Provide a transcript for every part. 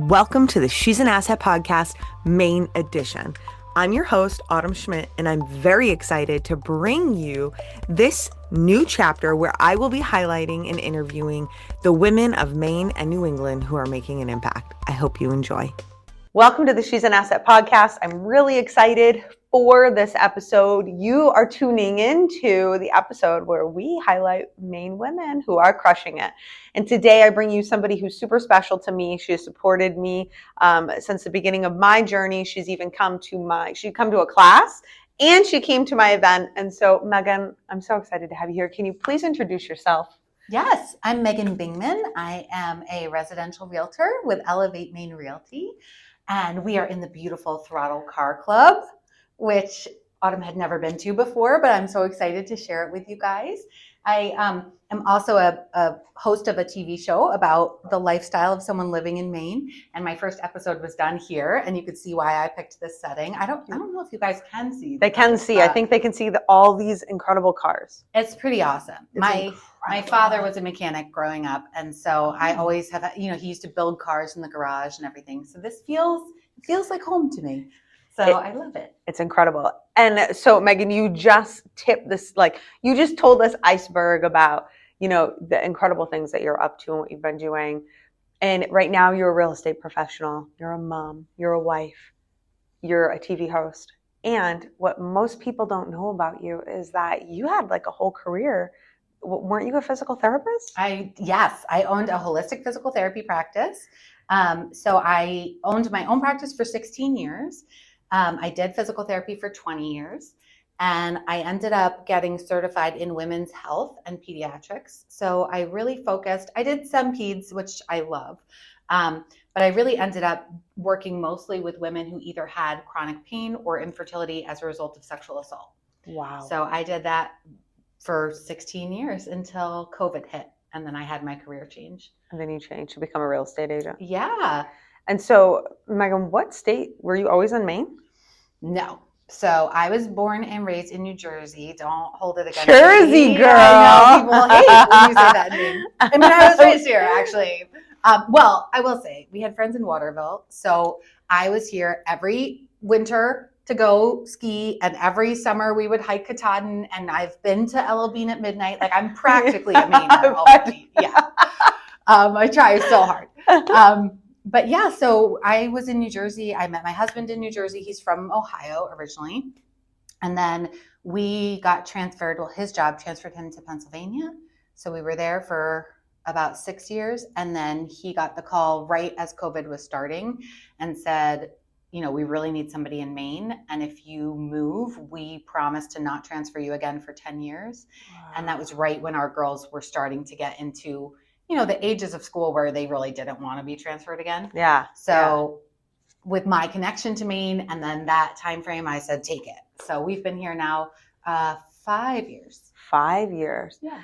Welcome to the She's an Asset Podcast, Main Edition. I'm your host, Autumn Schmidt, and I'm very excited to bring you this new chapter where I will be highlighting and interviewing the women of Maine and New England who are making an impact. I hope you enjoy. Welcome to the She's an Asset Podcast. I'm really excited for this episode. You are tuning into the episode where we highlight Maine women who are crushing it. And today I bring you somebody who's super special to me. She has supported me since the beginning of my journey. She's even come to a class and she came to my event. And so Megan, I'm so excited to have you here. Can you please introduce yourself? Yes, I'm Megan Bingman. I am a residential realtor with Elevate Maine Realty. And we are in the beautiful Throttle Car Club, which Autumn had never been to before, but I'm so excited to share it with you guys. I am also a host of a TV show about the lifestyle of someone living in Maine. And my first episode was done here, and you could see why I picked this setting. I don't know if you guys can see. They can see. I think they can see all these incredible cars. It's pretty awesome. My father was a mechanic growing up, and so I always have, he used to build cars in the garage and everything. So this feels like home to me. So I love it. It's incredible. And so Megan, you just tipped this, you just told this iceberg about, the incredible things that you're up to and what you've been doing. And right now you're a real estate professional. You're a mom, you're a wife, you're a TV host. And what most people don't know about you is that you had a whole career. Weren't you a physical therapist? Yes, I owned a holistic physical therapy practice. So I owned my own practice for 16 years. I did physical therapy for 20 years, and I ended up getting certified in women's health and pediatrics. So I really focused. I did some peds, which I love, but I really ended up working mostly with women who either had chronic pain or infertility as a result of sexual assault. Wow. So I did that for 16 years until COVID hit, and then I had my career change. And then you changed to become a real estate agent. Yeah. And so, Megan, what state? Were you always in Maine? No. So I was born and raised in New Jersey. Don't hold it against Jersey me. girl. I know people hate when you say that name. I mean, I was raised here, actually. Well, I will say, we had friends in Waterville. So I was here every winter to go ski, and every summer we would hike Katahdin, and I've been to LL Bean at midnight. I'm practically a Mainer already. Yeah. I try so hard. But yeah, so I was in New Jersey. I met my husband in New Jersey. He's from Ohio originally. And then we got transferred. Well, his job transferred him to Pennsylvania. So we were there for about 6 years. And then he got the call right as COVID was starting and said, we really need somebody in Maine. And if you move, we promise to not transfer you again for 10 years. Wow. And that was right when our girls were starting to get into the ages of school where they really didn't want to be transferred again. Yeah. So with my connection to Maine and then that time frame, I said, take it. So we've been here now 5 years. 5 years. Yeah.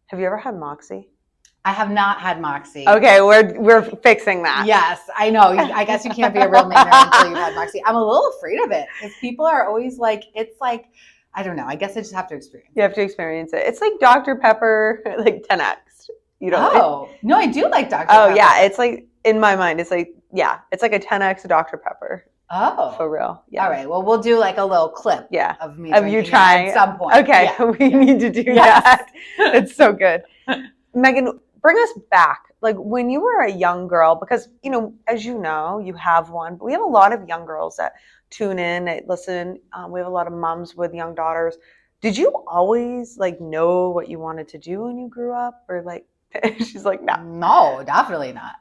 Have you ever had Moxie? I have not had Moxie. Okay, we're fixing that. Yes, I know. I guess you can't be a real Mainer until you've had Moxie. I'm a little afraid of it because people are always I don't know. I guess I just have to experience it. You have to experience it. It's like Dr. Pepper, 10X. No, I do like Dr. Oh, Pepper. yeah. It's in my mind, it's like a 10X Dr. Pepper. Oh. For real. Yeah. All right. Well, we'll do a little clip of me of you trying at some point. Okay. Yeah. We need to do that. It's so good. Megan, bring us back. When you were a young girl, because, as you know, you have one, but we have a lot of young girls that tune in, that listen. We have a lot of moms with young daughters. Did you always know what you wanted to do when you grew up, or she's like, no. No, definitely not.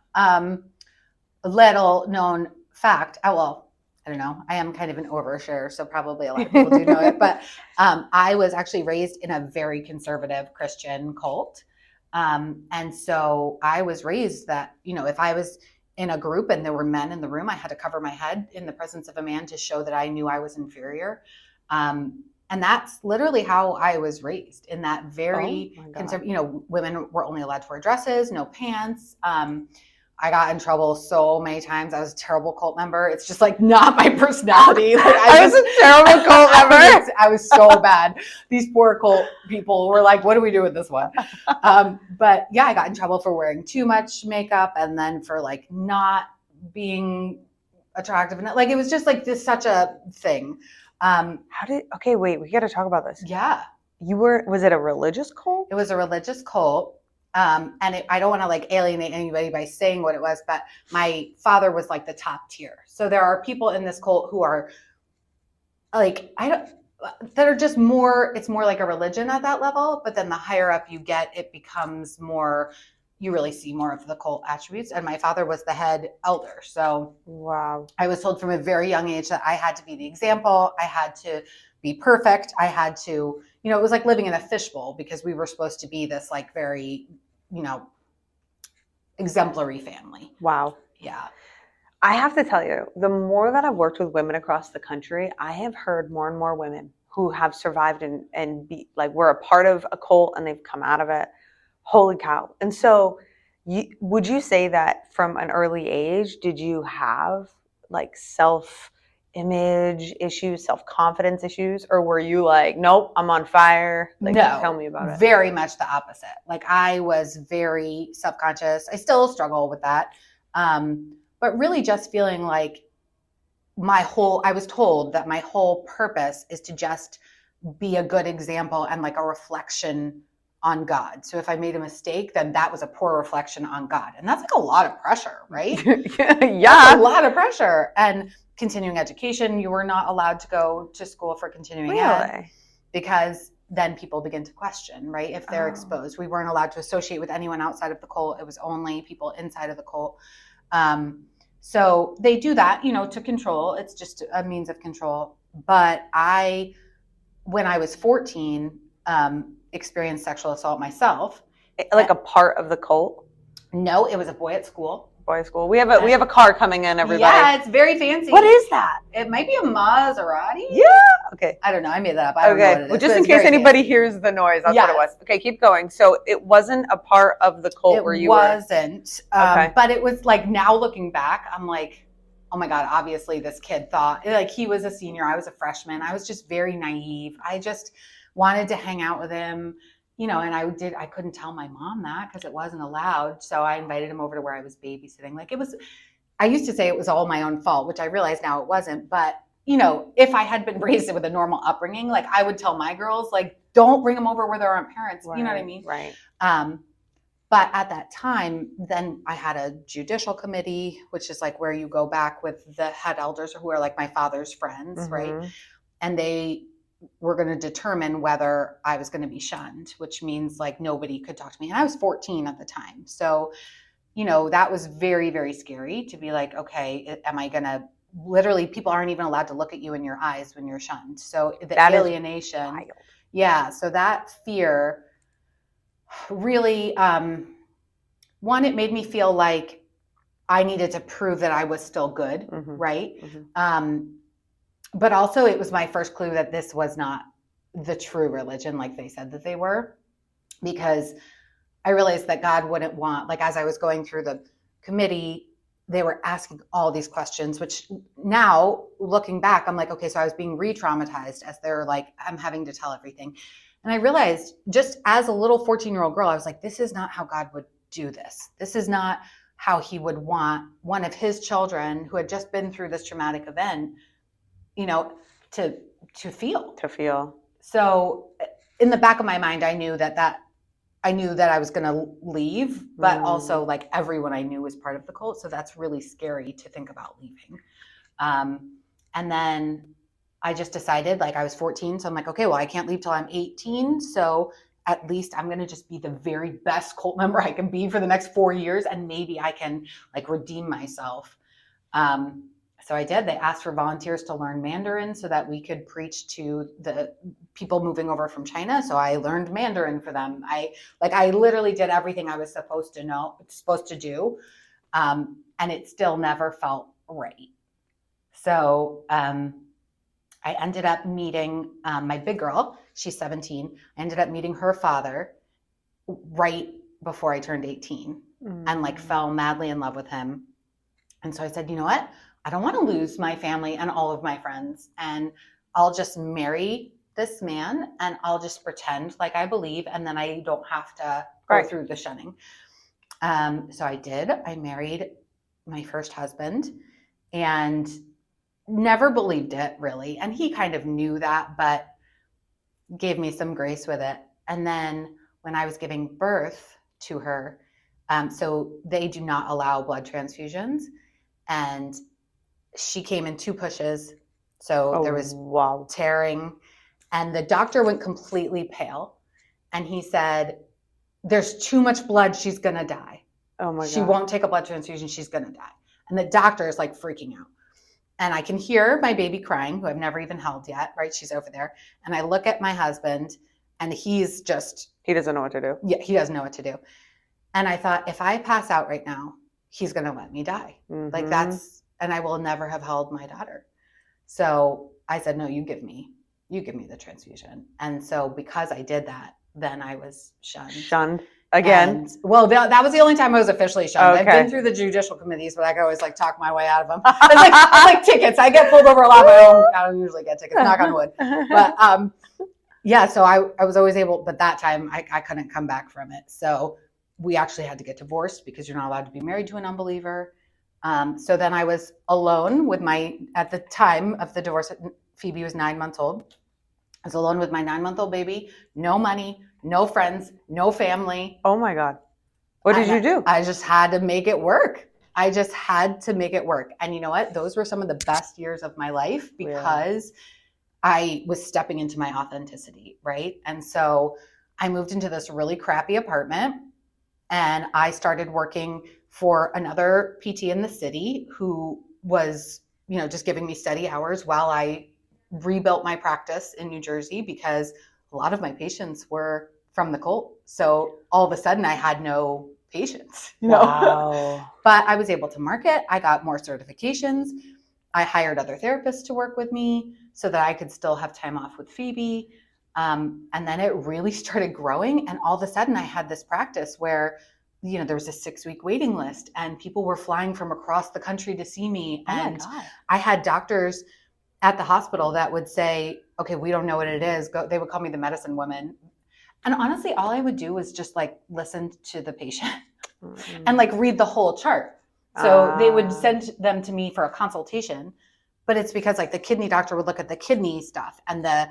Little known fact. I don't know. I am kind of an overshare, so probably a lot of people do know it. But I was actually raised in a very conservative Christian cult. And so I was raised that, if I was in a group and there were men in the room, I had to cover my head in the presence of a man to show that I knew I was inferior. And that's literally how I was raised, in that very conservative, women were only allowed to wear dresses, no pants. I got in trouble so many times. I was a terrible cult member. It's just not my personality. I was a terrible cult member. I was so bad. These poor cult people were like, what do we do with this one? But yeah, I got in trouble for wearing too much makeup, and then for not being attractive. And like, it was just like this, such a thing. Okay, wait, we got to talk about this. Yeah. Was it a religious cult? It was a religious cult. And I don't want to like alienate anybody by saying what it was, but my father was like the top tier. So there are people in this cult who are like, that are just more, it's more like a religion at that level. But then the higher up you get, it becomes more, you really see more of the cult attributes. And my father was the head elder. So wow. I was told from a very young age that I had to be the example. I had to be perfect. I had to, it was like living in a fishbowl because we were supposed to be this like very, exemplary family. Wow. Yeah. I have to tell you, the more that I've worked with women across the country, I have heard more and more women who have survived and be like, were a part of a cult and they've come out of it. Holy cow. And so would you say that from an early age, did you have like self-image issues, self-confidence issues, or were you like, nope, I'm on fire? Like, no, tell me about it. Very much the opposite. Like I was very self-conscious. I still struggle with that. But really just feeling like I was told that my whole purpose is to just be a good example and like a reflection on God. So if I made a mistake, then that was a poor reflection on God. And that's like a lot of pressure, right? Yeah. That's a lot of pressure. And continuing education, you were not allowed to go to school for continuing ed because then people begin to question, right? If they're exposed. We weren't allowed to associate with anyone outside of the cult. It was only people inside of the cult. So they do that, to control. It's just a means of control. But when I was 14, experienced sexual assault myself. Like a part of the cult? No, it was a boy at school. Boy at school. We have a car coming in, everybody. Yeah, it's very fancy. What is that? It might be a Maserati. Yeah. Okay. I don't know. I made that up. I don't know what it is. Well, just in case anybody hears the noise, that's what it was. Okay, keep going. So it wasn't a part of the cult where you were. It wasn't. But it was like, now looking back, I'm like, oh my God, obviously this kid thought, like, he was a senior. I was a freshman. I was just very naive. I just wanted to hang out with him, and I couldn't tell my mom that because it wasn't allowed. So I invited him over to where I was babysitting. Like I used to say it was all my own fault, which I realize now it wasn't. But, if I had been raised with a normal upbringing, like I would tell my girls, like, don't bring them over where there aren't parents. Right, you know what I mean? Right. But at that time, then I had a judicial committee, which is like where you go back with the head elders who are like my father's friends, right? And they were going to determine whether I was going to be shunned, which means like nobody could talk to me. And I was 14 at the time. So, that was very, very scary to be like, okay, am I going to literally, people aren't even allowed to look at you in your eyes when you're shunned. So that alienation. Yeah. So that fear really, one, it made me feel like I needed to prove that I was still good. Right. But also it was my first clue that this was not the true religion like they said that they were, because I realized that God wouldn't want, like as I was going through the committee, they were asking all these questions, which now looking back, I'm like, okay, so I was being re-traumatized as they're like, I'm having to tell everything. And I realized just as a little 14-year-old girl, I was like, this is not how God would do this. This is not how he would want one of his children who had just been through this traumatic event, to feel. So in the back of my mind, I knew that I was going to leave, but also like everyone I knew was part of the cult. So that's really scary to think about leaving. And then I just decided, like, I was 14. So I'm like, okay, well, I can't leave till I'm 18. So at least I'm going to just be the very best cult member I can be for the next 4 years. And maybe I can like redeem myself. So I did. They asked for volunteers to learn Mandarin so that we could preach to the people moving over from China. So I learned Mandarin for them. I literally did everything I was supposed to do. And it still never felt right. So I ended up meeting my big girl. She's 17. I ended up meeting her father right before I turned 18 and like fell madly in love with him. And so I said, you know what? I don't want to lose my family and all of my friends. And I'll just marry this man and I'll just pretend like I believe. And then I don't have to go through the shunning. So I did. I married my first husband, and never believed it really. And he kind of knew that, but gave me some grace with it. And then when I was giving birth to her, so they do not allow blood transfusions, and she came in 2 pushes. So there was tearing, and the doctor went completely pale, and he said, there's too much blood. She's going to die. Oh my God. She won't take a blood transfusion. She's going to die. And the doctor is like freaking out. And I can hear my baby crying, who I've never even held yet, right? She's over there. And I look at my husband, and he's just... He doesn't know what to do. Yeah, he doesn't know what to do. And I thought, if I pass out right now, he's going to let me die. Mm-hmm. Like that's... And I will never have held my daughter. So I said, no, you give me the transfusion. And so because I did that, then I was shunned. Shunned again? And, well, that was the only time I was officially shunned. Okay. I've been through the judicial committees, but I could always like talk my way out of them. It's like tickets. I get pulled over a lot, but I don't usually get tickets, knock on wood. But yeah, so I was always able, but that time I couldn't come back from it. So we actually had to get divorced because you're not allowed to be married to an unbeliever. So then I was alone with at the time of the divorce, Phoebe was 9 months old. I was alone with my 9-month-old baby, no money, no friends, no family. Oh my God. What did you do? I just had to make it work. And you know what? Those were some of the best years of my life because I was stepping into my authenticity, right? And so I moved into this really crappy apartment, and I started working for another PT in the city who was, just giving me steady hours while I rebuilt my practice in New Jersey, because a lot of my patients were from the cult. So all of a sudden I had no patients, Wow. But I was able to market. I got more certifications. I hired other therapists to work with me so that I could still have time off with Phoebe. And then it really started growing. And all of a sudden I had this practice where, there was a 6-week waiting list, and people were flying from across the country to see me. And I had doctors at the hospital that would say, okay, we don't know what it is. They would call me the medicine woman. And honestly, all I would do was just like listen to the patient and like read the whole chart. So they would send them to me for a consultation, but it's because like the kidney doctor would look at the kidney stuff, and the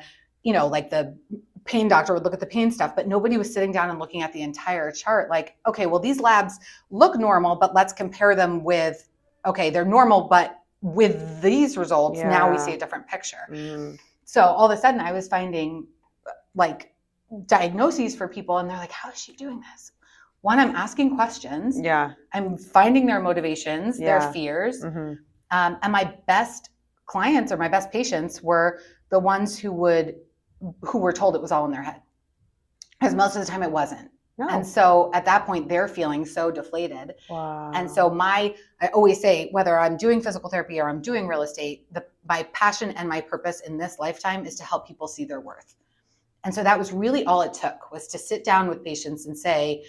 pain doctor would look at the pain stuff, but nobody was sitting down and looking at the entire chart. Like, okay, well, these labs look normal, but let's compare them with, okay, they're normal, but with these results, now we see a different picture. So all of a sudden I was finding like diagnoses for people, and they're like, how is she doing this? One, I'm asking questions. Yeah. I'm finding their motivations, their fears. And my best clients or my best patients were the ones who were told it was all in their head. Because most of the time it wasn't. No. And so at that point, they're feeling so deflated. Wow. And so I always say, whether I'm doing physical therapy or I'm doing real estate, my passion and my purpose in this lifetime is to help people see their worth. And so that was really all it took, was to sit down with patients and say,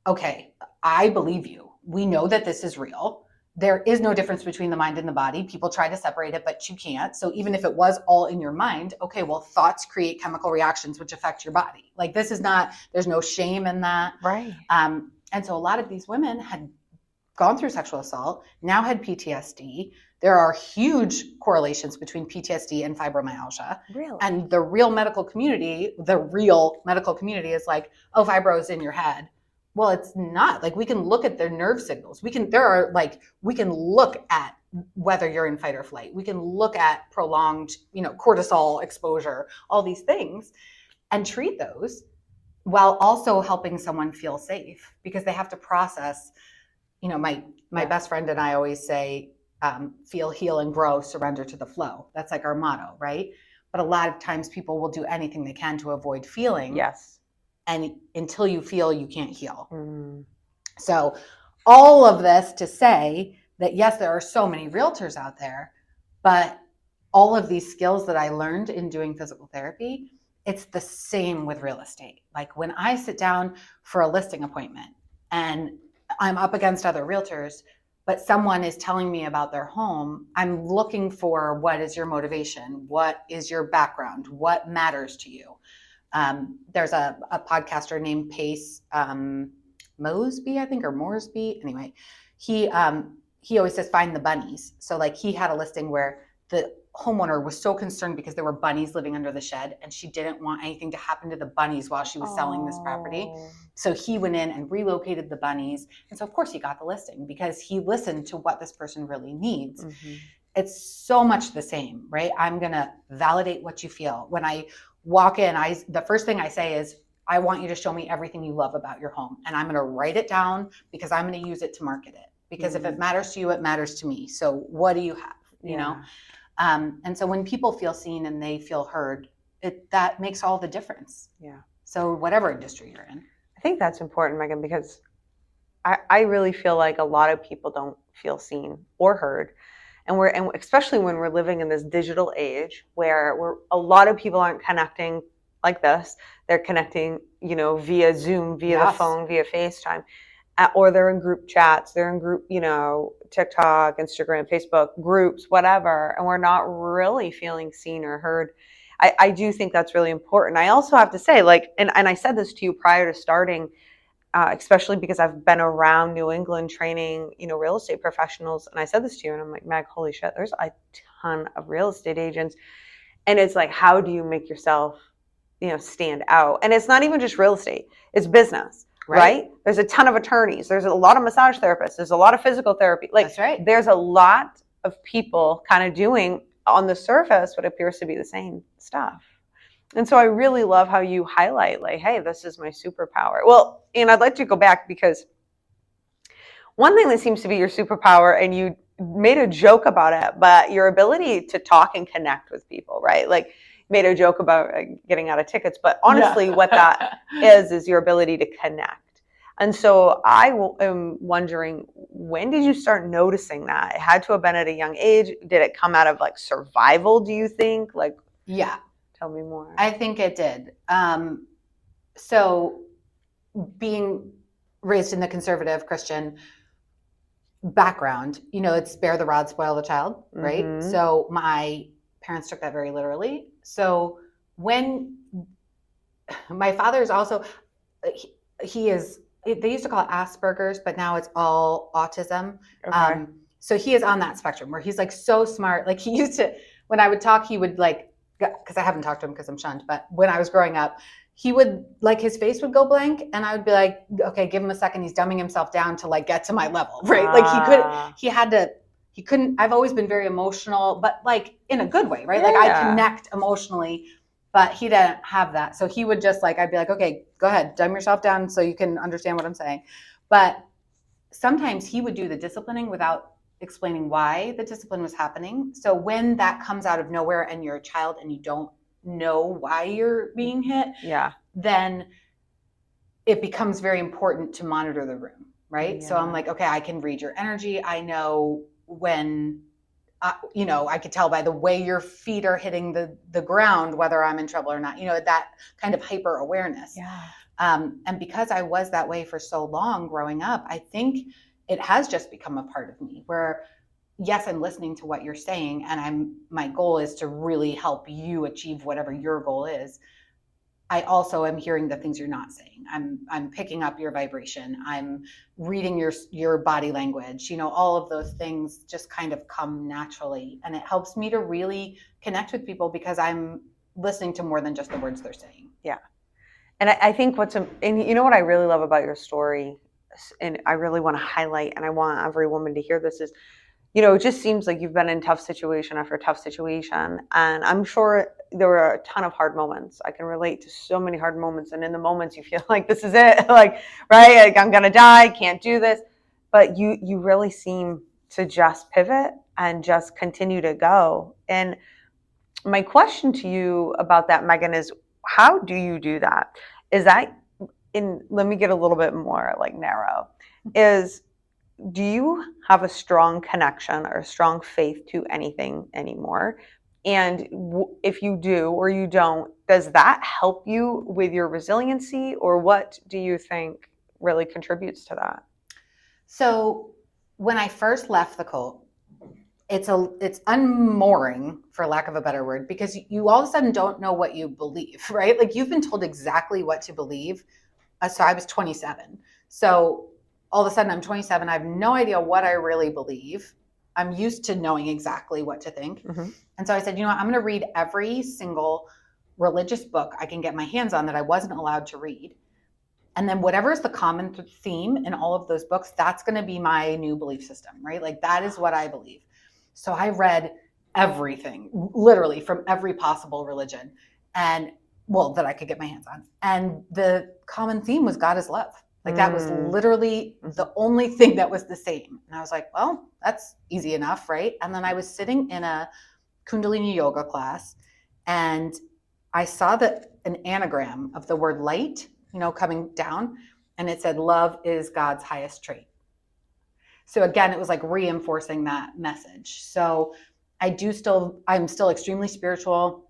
okay, I believe you. We know that this is real. There is no difference between the mind and the body. People try to separate it, but you can't. So even if it was all in your mind, okay, well, thoughts create chemical reactions which affect your body. Like, this is not, there's no shame in that. Right. And so a lot of these women had gone through sexual assault, now had PTSD. There are huge correlations between PTSD and fibromyalgia. Really? And the real medical community is like, oh, fibro is in your head. Well, it's not. Like, we can look at their nerve signals. We can look at whether you're in fight or flight. We can look at prolonged, cortisol exposure, all these things, and treat those while also helping someone feel safe, because they have to process, my best friend and I always say, feel, heal, and grow, surrender to the flow. That's like our motto, right? But a lot of times people will do anything they can to avoid feeling. Yes. And until you feel, you can't heal. So all of this to say that, yes, there are so many realtors out there, but all of these skills that I learned in doing physical therapy, it's the same with real estate. Like, when I sit down for a listing appointment and I'm up against other realtors, but someone is telling me about their home, I'm looking for, what is your motivation? What is your background? What matters to you? There's a podcaster named Pace Mosby, I think, or Moresby. Anyway, he he always says, find the bunnies. So like he had a listing where the homeowner was so concerned because there were bunnies living under the shed and she didn't want anything to happen to the bunnies while she was selling this property. So he went in and relocated the bunnies. And so of course he got the listing because he listened to what this person really needs. Mm-hmm. It's so much the same, right? I'm going to validate what you feel. When I walk in, the first thing I say is, I want you to show me everything you love about your home. And I'm going to write it down because I'm going to use it to market it. Because if it matters to you, it matters to me. So what do you have? You know? And so when people feel seen and they feel heard, that makes all the difference. Yeah. So whatever industry you're in. I think that's important, Megan, because I really feel like a lot of people don't feel seen or heard. And especially when we're living in this digital age where a lot of people aren't connecting like this. They're connecting, via Zoom, via the phone, via FaceTime. Or they're in group chats, they're in group, TikTok, Instagram, Facebook, groups, whatever, and we're not really feeling seen or heard. I do think that's really important. I also have to say, and I said this to you prior to starting, especially because I've been around New England training, real estate professionals, and I said this to you, and I'm like, Meg, holy shit, there's a ton of real estate agents, and it's like, how do you make yourself, stand out? And it's not even just real estate; it's business. Right? There's a ton of attorneys. There's a lot of massage therapists. There's a lot of physical therapy. That's right. There's a lot of people kind of doing on the surface what appears to be the same stuff. And so I really love how you highlight, hey, this is my superpower. Well, and I'd like to go back because one thing that seems to be your superpower, and you made a joke about it, but your ability to talk and connect with people, right? Made a joke about getting out of tickets, but honestly, what that is your ability to connect. And so I am wondering, when did you start noticing that? It had to have been at a young age. Did it come out of survival, do you think? Yeah. Tell me more. I think it did. So being raised in the conservative Christian background, it's spare the rod, spoil the child, right? Mm-hmm. So my parents took that very literally. So when my father is also, he is, they used to call it Asperger's, but now it's all autism. Okay. So he is on that spectrum where he's so smart. He used to, when I would talk, he would because I haven't talked to him because I'm shunned, but when I was growing up, he would his face would go blank and I would be like, okay, give him a second. He's dumbing himself down to get to my level, right? He couldn't, I've always been very emotional, but in a good way, right? Yeah. I connect emotionally, but he didn't have that. So he would just I'd be like, okay, go ahead, dumb yourself down so you can understand what I'm saying. But sometimes he would do the disciplining without explaining why the discipline was happening. So when that comes out of nowhere and you're a child and you don't know why you're being hit, then it becomes very important to monitor the room, right? Yeah. So I'm like, okay, I can read your energy. I know when, I could tell by the way your feet are hitting the ground, whether I'm in trouble or not, that kind of hyper awareness. Yeah. And because I was that way for so long growing up, I think it has just become a part of me where, yes, I'm listening to what you're saying. And my goal is to really help you achieve whatever your goal is. I also am hearing the things you're not saying. I'm picking up your vibration. I'm reading your body language. All of those things just kind of come naturally. And it helps me to really connect with people because I'm listening to more than just the words they're saying. Yeah. And I think what I really love about your story, and I really want to highlight, and I want every woman to hear this, is, it just seems like you've been in tough situation after tough situation. And I'm sure there were a ton of hard moments. I can relate to so many hard moments. And in the moments you feel like this is it, right? I'm going to die, can't do this. But you really seem to just pivot and just continue to go. And my question to you about that, Megan, is how do you do that? Is that let me get a little bit more narrow, do you have a strong connection or a strong faith to anything anymore? And if you do or you don't, does that help you with your resiliency, or what do you think really contributes to that? So when I first left the cult, it's unmooring, for lack of a better word, because you all of a sudden don't know what you believe, right? You've been told exactly what to believe. So I was 27. So all of a sudden I'm 27. I have no idea what I really believe. I'm used to knowing exactly what to think. Mm-hmm. And so I said, you know what, I'm going to read every single religious book I can get my hands on that I wasn't allowed to read. And then whatever is the common theme in all of those books, that's going to be my new belief system, right? Like that is what I believe. So I read everything, literally from every possible religion, and well, that I could get my hands on. And the common theme was God is love. Like that was literally the only thing that was the same. And I was like, well, that's easy enough, right? And then I was sitting in a Kundalini yoga class, and I saw an anagram of the word light, coming down, and it said, love is God's highest trait. So again, it was like reinforcing that message. So I'm still extremely spiritual.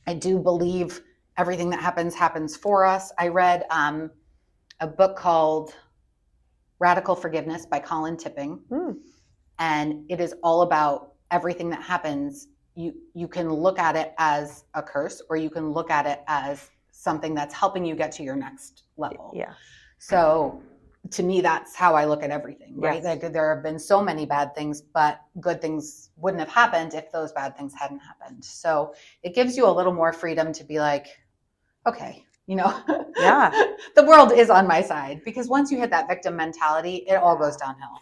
I do believe everything that happens for us. I read a book called Radical Forgiveness by Colin Tipping. And it is all about everything that happens. You can look at it as a curse, or you can look at it as something that's helping you get to your next level. Yeah. So to me, that's how I look at everything, right? Yes. Like there have been so many bad things, but good things wouldn't have happened if those bad things hadn't happened. So it gives you a little more freedom to be like, okay, Yeah. the world is on my side, because once you hit that victim mentality, it all goes downhill.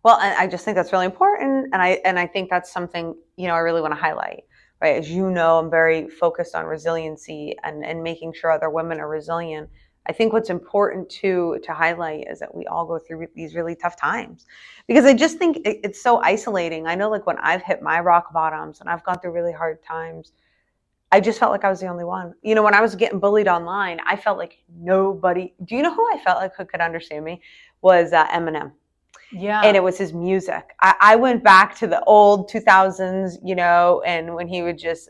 Well, and I just think that's really important. And I think that's something, I really want to highlight, right? As you know, I'm very focused on resiliency and making sure other women are resilient. I think what's important to highlight is that we all go through these really tough times, because I just think it's so isolating. I know, like, when I've hit my rock bottoms and I've gone through really hard times, I just felt like I was the only one. When I was getting bullied online, I felt like nobody, do you know who I felt like who could understand me? Was Eminem. Yeah. And it was his music. I went back to the old 2000s, and when he would just,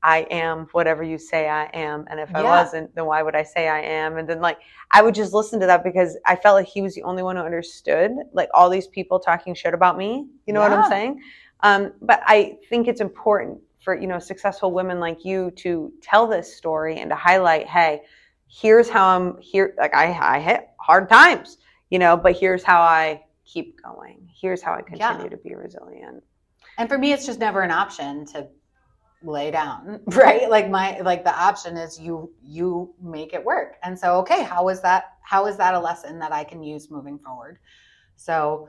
I am whatever you say I am. And if I wasn't, then why would I say I am? And then, like, I would just listen to that because I felt like he was the only one who understood, like, all these people talking shit about me. You know what I'm saying? But I think it's important for, successful women like you to tell this story and to highlight, hey, here's how I'm here. Like, I hit hard times, but here's how I keep going. Here's how I continue to be resilient. And for me, it's just never an option to lay down, right? Like the option is you make it work. And so, okay, how is that a lesson that I can use moving forward? So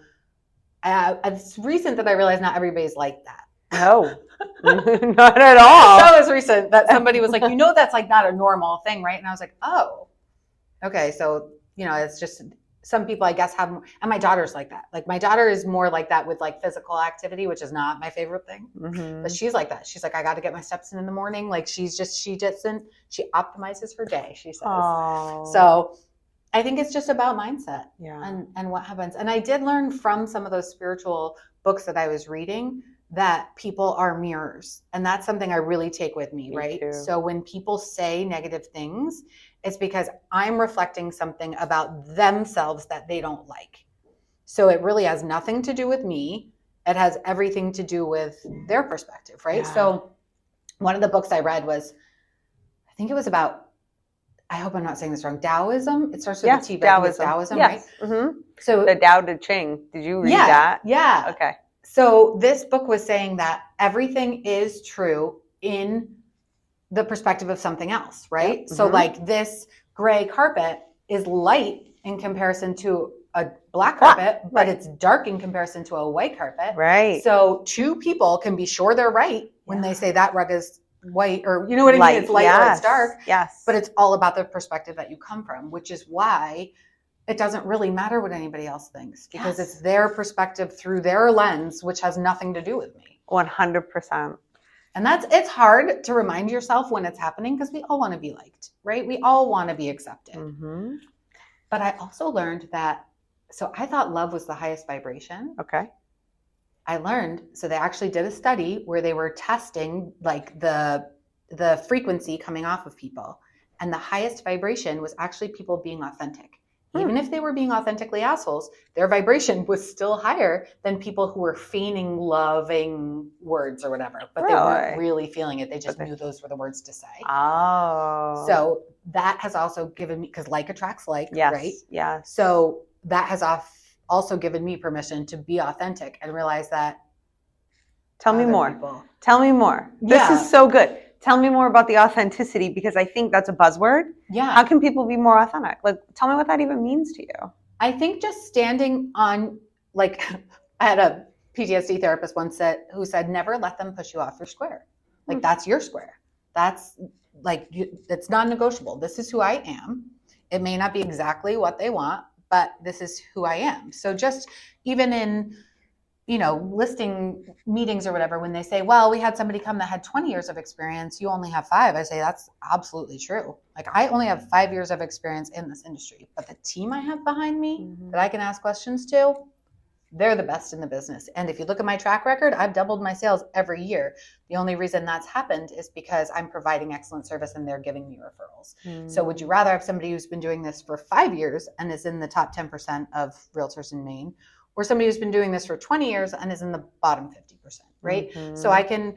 it's recent that I realized not everybody's like that. No, not at all. That was recent that somebody was like, that's like not a normal thing, right? And I was like, oh, okay. So, it's just some people, I guess, have more, and my daughter's like that. Like, my daughter is more like that with, like, physical activity, which is not my favorite thing. But she's like that. She's like, I got to get my steps in the morning. Like, she optimizes her day, she says. Oh. So I think it's just about mindset and what happens. And I did learn from some of those spiritual books that I was reading that people are mirrors. And that's something I really take with me, right? Too. So when people say negative things, it's because I'm reflecting something about themselves that they don't like. So it really has nothing to do with me. It has everything to do with their perspective, right? Yeah. So one of the books I read was, I think it was about, I hope I'm not saying this wrong, Taoism. It starts with a T, but Taoism, yes. right? Mm-hmm. So the Tao Te Ching. Did you read that? Yeah. Okay. So this book was saying that everything is true in the perspective of something else, right? Yep. So like this gray carpet is light in comparison to a black carpet, but it's dark in comparison to a white carpet. Right. So two people can be sure they're right when they say that rug is white, or you know what I mean? It's light or it's dark. Yes. But it's all about the perspective that you come from, which is why it doesn't really matter what anybody else thinks, because it's their perspective through their lens, which has nothing to do with me. 100%. And it's hard to remind yourself when it's happening, because we all want to be liked, right? We all want to be accepted. Mm-hmm. But I also learned that, so I thought love was the highest vibration. Okay. I learned, so they actually did a study where they were testing like the frequency coming off of people. And the highest vibration was actually people being authentic. Even if they were being authentically assholes, their vibration was still higher than people who were feigning loving words or whatever. But they weren't really feeling it. They just knew those were the words to say. Oh. So that has also given me, because like attracts like, right? Yeah. So that has also given me permission to be authentic and realize that Tell me other more. people- Tell me more. This Yeah. is so good. Tell me more about the authenticity, because I think that's a buzzword. Yeah. How can people be more authentic? Like, tell me what that even means to you. I think just standing on, like, I had a PTSD therapist once who said, never let them push you off your square. Like, that's your square. That's like, it's non-negotiable. This is who I am. It may not be exactly what they want, but this is who I am. So just even in, listing meetings or whatever, when they say, well, we had somebody come that had 20 years of experience, you only have 5. I say, that's absolutely true. Like, I only have 5 years of experience in this industry, but the team I have behind me that I can ask questions to, they're the best in the business. And if you look at my track record, I've doubled my sales every year. The only reason that's happened is because I'm providing excellent service and they're giving me referrals. So would you rather have somebody who's been doing this for 5 years and is in the top 10% of realtors in Maine, or somebody who's been doing this for 20 years and is in the bottom 50%, right? So I can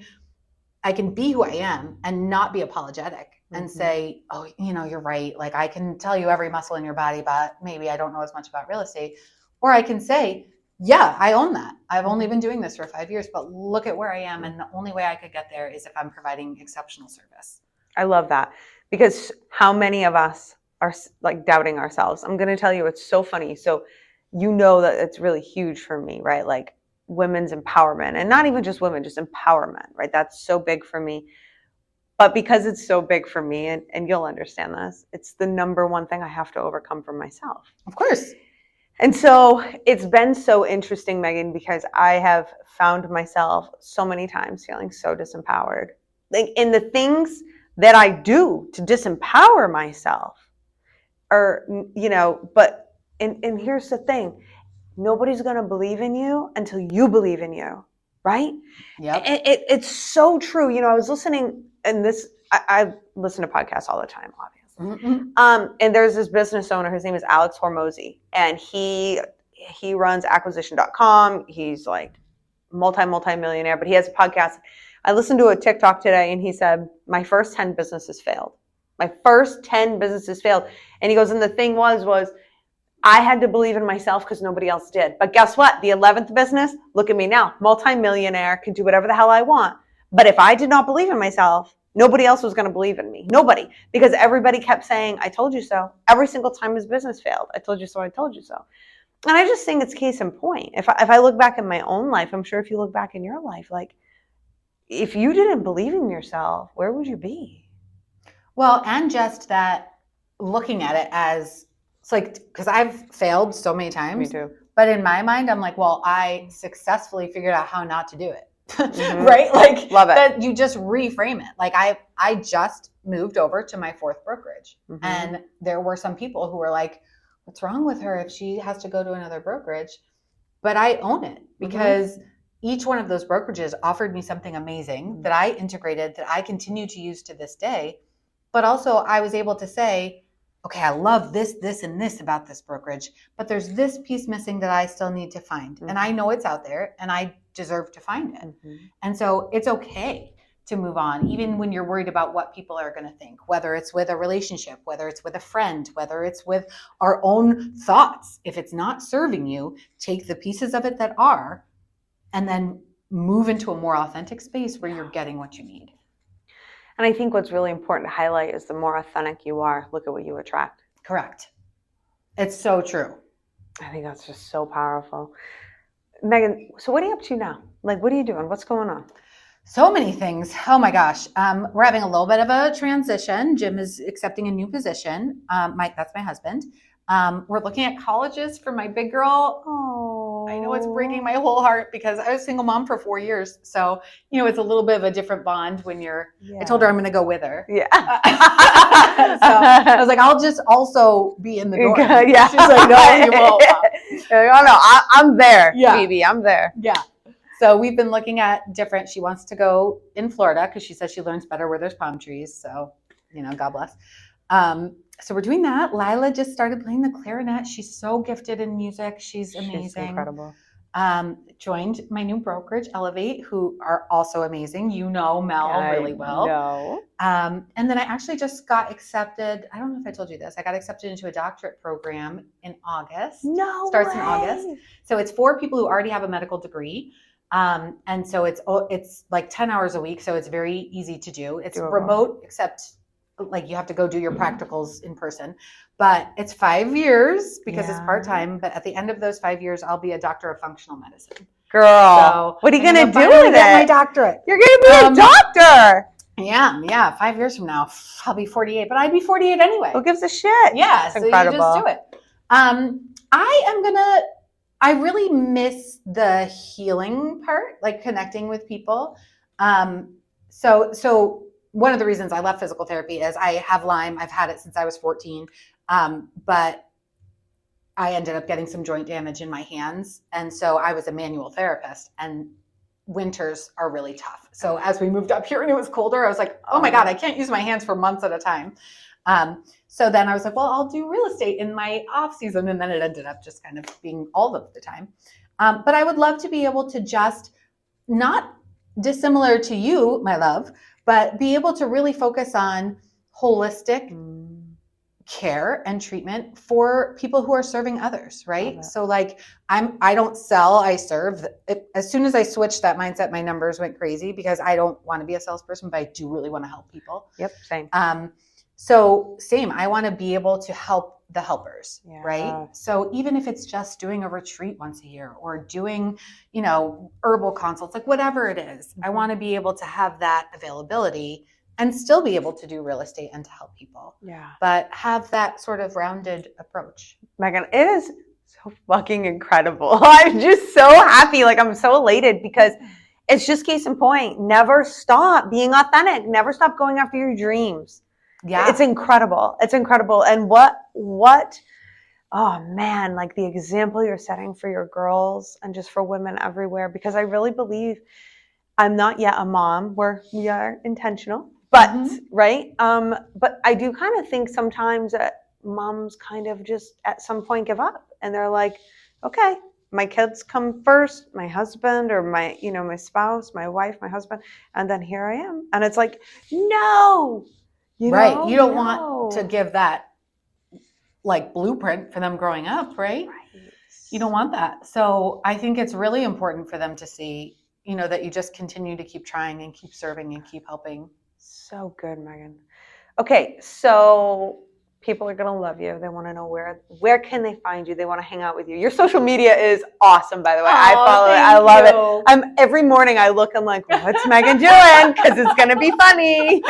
be who I am and not be apologetic and say, oh, you're right. Like, I can tell you every muscle in your body, but maybe I don't know as much about real estate. Or I can say, yeah, I own that. I've only been doing this for 5 years, but look at where I am. And the only way I could get there is if I'm providing exceptional service. I love that, because how many of us are like doubting ourselves? I'm going to tell you, it's so funny. So that it's really huge for me, right? Like, women's empowerment, and not even just women, just empowerment, right? That's so big for me. But because it's so big for me, and you'll understand this, it's the number one thing I have to overcome for myself. Of course. And so it's been so interesting, Megan, because I have found myself so many times feeling so disempowered. Like, in the things that I do to disempower myself are, but, and here's the thing, nobody's going to believe in you until you believe in you, right? Yep. It's so true. I was listening, and I listen to podcasts all the time, obviously. And there's this business owner, his name is Alex Hormozy, and he runs acquisition.com. He's like multi-millionaire, but he has a podcast. I listened to a TikTok today, and he said, my first 10 businesses failed. My first 10 businesses failed. And he goes, and the thing was I had to believe in myself because nobody else did. But guess what? The 11th business, look at me now, multi-millionaire, can do whatever the hell I want. But if I did not believe in myself, nobody else was going to believe in me. Nobody. Because everybody kept saying, I told you so. Every single time his business failed. I told you so. I told you so. And I just think it's case in point. If I look back in my own life, I'm sure if you look back in your life, like, if you didn't believe in yourself, where would you be? Well, and just that, looking at it as, it's like, because I've failed so many times. Me too. But in my mind, I'm like, well, I successfully figured out how not to do it. Right? Like, love it. That you just reframe it. Like, I just moved over to my 4th brokerage, and there were some people who were like, what's wrong with her if she has to go to another brokerage? But I own it, because each one of those brokerages offered me something amazing that I integrated, that I continue to use to this day. But also I was able to say, okay, I love this, and this about this brokerage, but there's this piece missing that I still need to find. And I know it's out there, and I deserve to find it. And so it's okay to move on, even when you're worried about what people are going to think, whether it's with a relationship, whether it's with a friend, whether it's with our own thoughts. If it's not serving you, take the pieces of it that are, and then move into a more authentic space where you're getting what you need. And I think what's really important to highlight is the more authentic you are, look at what you attract. Correct. It's so true. I think that's just so powerful. Megan, so what are you up to now? Like, what are you doing? What's going on? So many things. Oh my gosh. We're having a little bit of a transition. Jim is accepting a new position. That's my husband. We're looking at colleges for my big girl. Oh, I know it's breaking my whole heart because I was a single mom for 4 years. So, it's a little bit of a different bond when I told her I'm going to go with her. Yeah. So I was like, I'll just also be in the door. Yeah. She's like, no, you won't. Oh, no, I'm there, Yeah. Phoebe. I'm there. Yeah. So we've been looking at she wants to go in Florida because she says she learns better where there's palm trees. So, God bless. So we're doing that. Lila just started playing the clarinet. She's so gifted in music. She's amazing. She's incredible. Joined my new brokerage, Elevate, who are also amazing. You know Mel really well. No. And then I actually just got accepted. I don't know if I told you this. I got accepted into a doctorate program in August. No Starts way. in August. So it's for people who already have a medical degree. And so it's like 10 hours a week. So it's very easy to do. It's Doable. remote, except like you have to go do your practicals in person. But it's 5 years because it's part-time. But at the end of those 5 years, I'll be a doctor of functional medicine. Girl, So what are you going to do finally with get it? my doctorate. You're going to be a doctor. Yeah. 5 years from now, I'll be 48, but I'd be 48 anyway. Who gives a shit? Yeah, It's so incredible. you just do it. I really miss the healing part, like connecting with people. So one of the reasons I left physical therapy is I have Lyme. I've had it since I was 14. But I ended up getting some joint damage in my hands. And so I was a manual therapist, and winters are really tough. So as we moved up here and it was colder, I was like, oh my God, I can't use my hands for months at a time. So then I was like, well, I'll do real estate in my off season. And then it ended up just kind of being all of the time. But I would love to be able to just, not dissimilar to you, my love, but be able to really focus on holistic care and treatment for people who are serving others, right? So like I don't sell, I serve. As soon as I switched that mindset, my numbers went crazy because I don't want to be a salesperson, but I do really want to help people. Yep, same. So same, I want to be able to help the helpers, right? So even if it's just doing a retreat once a year or doing, herbal consults, like whatever it is, I want to be able to have that availability and still be able to do real estate and to help people. Yeah. But have that sort of rounded approach. Megan, it is so fucking incredible. I'm just so happy. Like, I'm so elated because it's just case in point. Never stop being authentic. Never stop going after your dreams. Yeah. It's incredible. It's incredible. And what, oh man, like the example you're setting for your girls and just for women everywhere, because I really believe I'm not yet a mom where we are intentional. But, right? But I do kind of think sometimes that moms kind of just at some point give up and they're like, okay, my kids come first, my husband or my, my spouse, my wife, my husband, and then here I am. And it's like, no, you don't want to give that like blueprint for them growing up, right? You don't want that. So I think it's really important for them to see, that you just continue to keep trying and keep serving and keep helping. So good, Megan. Okay, so people are going to love you. They want to know where can they find you? They want to hang out with you. Your social media is awesome, by the way. I follow it. I love it. Every morning I look, I'm like, what's Megan doing? Because it's going to be funny.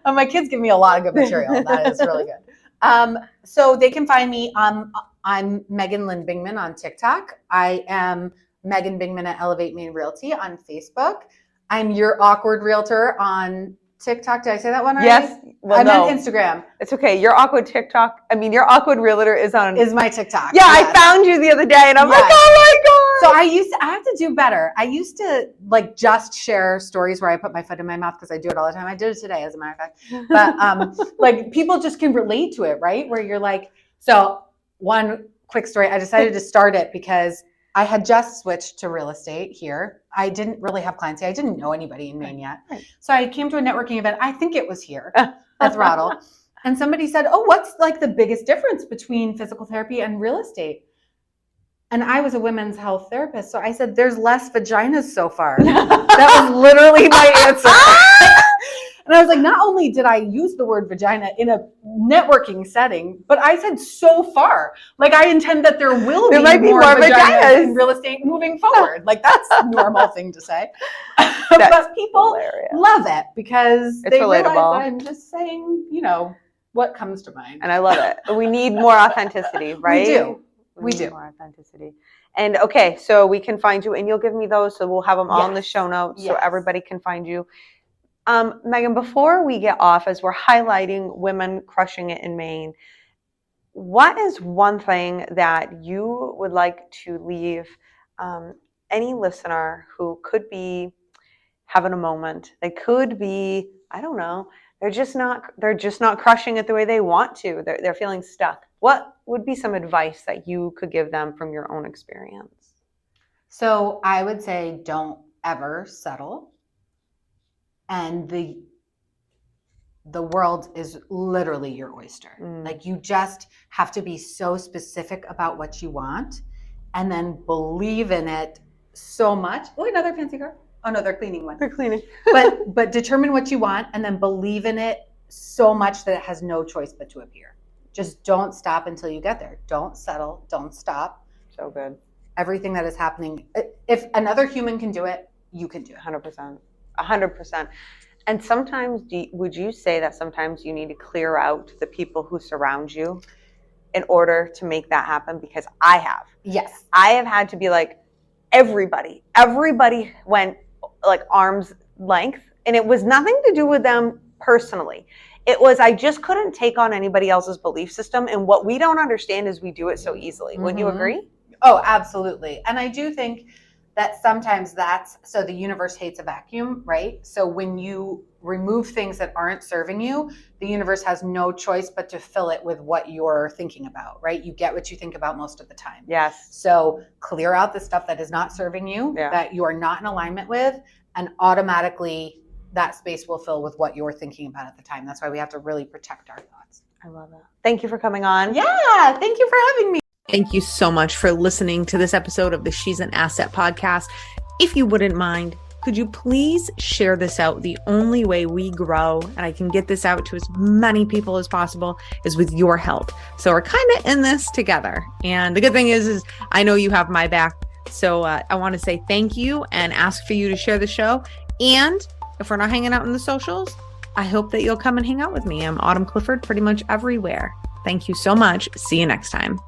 My kids give me a lot of good material. That is really good. So they can find me. I'm Megan Lynn Bingman on TikTok. I am Megan Bingman at Elevate Maine Realty on Facebook. I'm your awkward realtor on TikTok. Did I say that one right? Yes. Well, I meant Instagram. It's okay. Your awkward TikTok. Your awkward realtor is my TikTok. Yeah, yes. I found you the other day and I'm like, oh my God. So I have to do better. I used to like just share stories where I put my foot in my mouth because I do it all the time. I did it today, as a matter of fact. But like people just can relate to it, right? Where you're like, so one quick story. I decided to start it because I had just switched to real estate here. I didn't really have clients here. I didn't know anybody in Maine yet. So I came to a networking event. I think it was here at Throttle. And somebody said, oh, what's like the biggest difference between physical therapy and real estate? And I was a women's health therapist. So I said, there's less vaginas so far. That was literally my answer. And I was like, not only did I use the word vagina in a networking setting, but I said so far. Like I intend that there might be more vaginas in real estate moving forward. Like that's a normal thing to say. But people love it because they realize that I'm just saying, what comes to mind. And I love it. We need more authenticity, right? We do. More authenticity. And okay, so we can find you and you'll give me those. So we'll have them all in the show notes so everybody can find you. Megan, before we get off, as we're highlighting women crushing it in Maine, what is one thing that you would like to leave any listener who could be having a moment? They could be, I don't know, they're just not crushing it the way they want to. They're feeling stuck. What would be some advice that you could give them from your own experience? So I would say don't ever settle. And the world is literally your oyster. Like you just have to be so specific about what you want and then believe in it so much. Oh, another fancy car. Oh no, they're cleaning one. They're cleaning. but determine what you want and then believe in it so much that it has no choice but to appear. Just don't stop until you get there. Don't settle. Don't stop. So good. Everything that is happening. If another human can do it, you can do it. 100%. 100%. And sometimes, would you say that sometimes you need to clear out the people who surround you in order to make that happen? Because I have. Yes. I have had to be like, everybody went like arm's length. And it was nothing to do with them personally. It was, I just couldn't take on anybody else's belief system. And what we don't understand is we do it so easily. Wouldn't you agree? Oh, absolutely. And I do think that sometimes so the universe hates a vacuum, right? So when you remove things that aren't serving you, the universe has no choice but to fill it with what you're thinking about, right? You get what you think about most of the time. Yes. So clear out the stuff that is not serving you, that you are not in alignment with, and automatically that space will fill with what you're thinking about at the time. That's why we have to really protect our thoughts. I love that. Thank you for coming on. Yeah, thank you for having me. Thank you so much for listening to this episode of the She's an Asset podcast. If you wouldn't mind, could you please share this out? The only way we grow and I can get this out to as many people as possible is with your help. So we're kind of in this together. And the good thing is I know you have my back. So I want to say thank you and ask for you to share the show. And if we're not hanging out in the socials, I hope that you'll come and hang out with me. I'm Autumn Clifford pretty much everywhere. Thank you so much. See you next time.